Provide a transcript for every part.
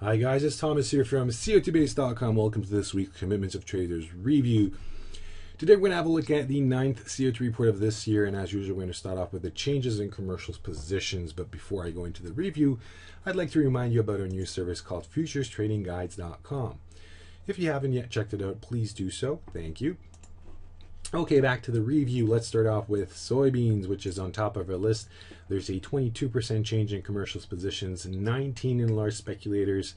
Hi guys, it's Thomas here from COTbase.com. Welcome to this week's Commitments of Traders review. Today we're going to have a look at the 9th COT report of this year, and as usual we're going to start off with the changes in commercials positions. But before I go into the review, I'd like to remind you about our new service called FuturesTradingGuides.com. If you haven't yet checked it out, please do so. Thank you. Okay, back to the review. Let's start off with soybeans, which is on top of our list. There's a 22% change in commercials positions, 19 in large speculators.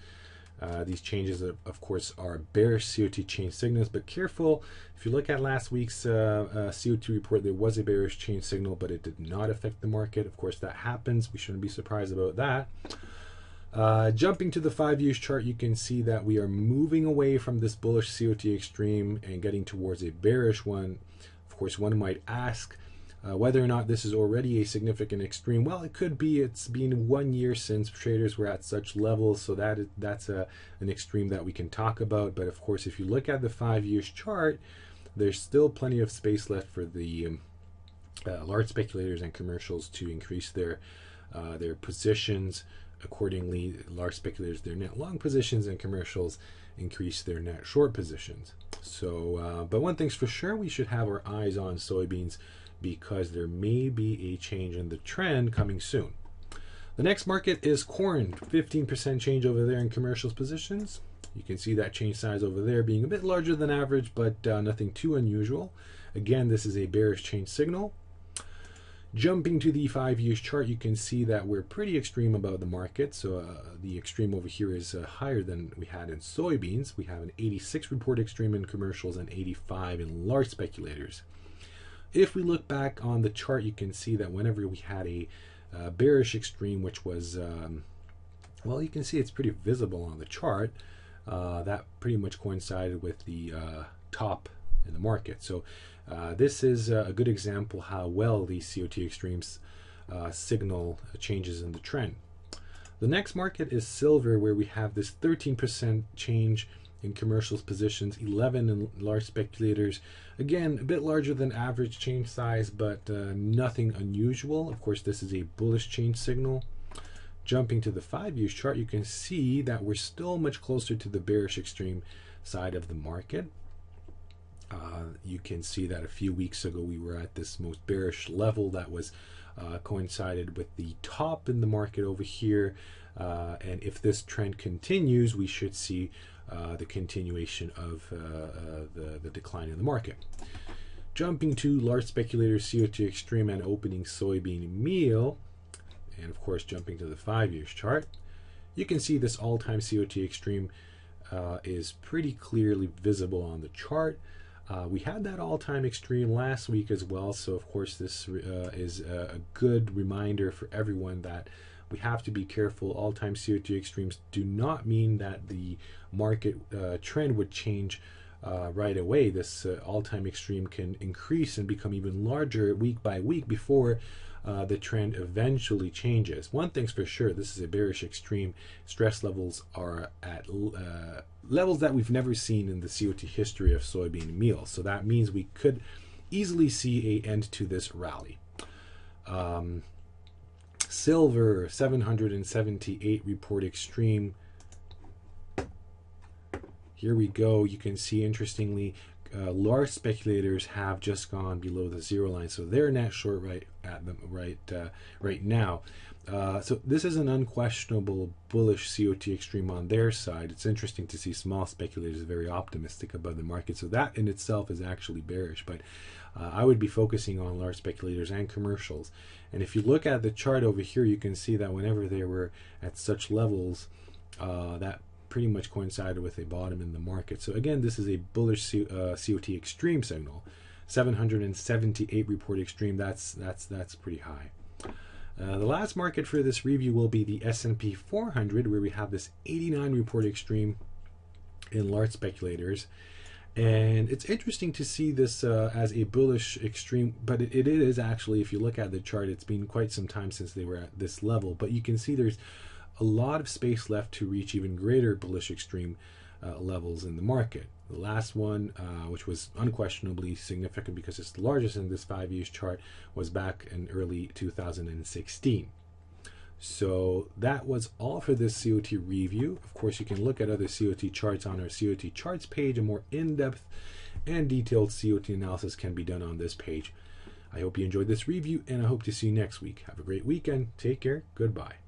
These changes, of course, are bearish COT change signals, but careful. If you look at last week's COT report, there was a bearish change signal, but it did not affect the market. Of course, that happens. We shouldn't be surprised about that. Jumping to the 5-year chart, you can see that we are moving away from this bullish COT extreme and getting towards a bearish one. Of course, one might ask whether or not this is already a significant extreme. Well, it could be. It's been 1 year since traders were at such levels, so that's an extreme that we can talk about. But of course, if you look at the 5-year chart, there's still plenty of space left for the large speculators and commercials to increase their positions. Accordingly, large speculators, their net long positions, and commercials increase their net short positions. So, but one thing's for sure, we should have our eyes on soybeans because there may be a change in the trend coming soon. The next market is corn, 15% change over there in commercials positions. You can see that change size over there being a bit larger than average, but nothing too unusual. Again, this is a bearish change signal. Jumping to the 5-year chart, you can see that we're pretty extreme about the market. So the extreme over here is higher than we had in soybeans. We have an 86 report extreme in commercials and 85 in large speculators. If we look back on the chart, you can see that whenever we had a bearish extreme, which was, well, you can see it's pretty visible on the chart. That pretty much coincided with the top in the market. So this is a good example how well these COT extremes signal changes in the trend. The next market is silver, where we have this 13% change in commercials positions, 11 in large speculators. Again, a bit larger than average change size, but nothing unusual. Of course, this is a bullish change signal. Jumping to the 5-year chart, you can see that we're still much closer to the bearish extreme side of the market. You can see that a few weeks ago we were at this most bearish level that was coincided with the top in the market over here, and if this trend continues, we should see the continuation of the decline in the market. Jumping to large speculators, COT Extreme, and opening Soybean Meal, and of course jumping to the 5-year chart, you can see this all-time COT Extreme is pretty clearly visible on the chart. We had that all-time extreme last week as well, so of course this is a good reminder for everyone that we have to be careful. All-time COT extremes do not mean that the market trend would change right away. This all-time extreme can increase and become even larger week by week before the trend eventually changes. One thing's for sure, this is a bearish extreme. Stress levels are at levels that we've never seen in the COT history of Soybean Meal. So that means we could easily see an end to this rally. Silver, 778 report extreme. Here we go. You can see, interestingly, large speculators have just gone below the zero line, so they're net short right at them right now. So this is an unquestionable bullish COT extreme on their side. It's interesting to see small speculators very optimistic about the market, so that in itself is actually bearish. But I would be focusing on large speculators and commercials. And if you look at the chart over here, you can see that whenever they were at such levels, that pretty much coincided with a bottom in the market. So again, this is a bullish COT extreme signal. 778 report extreme. That's pretty high. The last market for this review will be the S&P 400, where we have this 89 report extreme in large speculators. And it's interesting to see this as a bullish extreme, but it is actually, if you look at the chart, it's been quite some time since they were at this level. But you can see there's a lot of space left to reach even greater bullish extreme levels in the market. The last one, which was unquestionably significant because it's the largest in this 5-year chart, was back in early 2016. So that was all for this COT review. Of course, you can look at other COT charts on our COT charts page. A more in-depth and detailed COT analysis can be done on this page. I hope you enjoyed this review, and I hope to see you next week. Have a great weekend. Take care. Goodbye.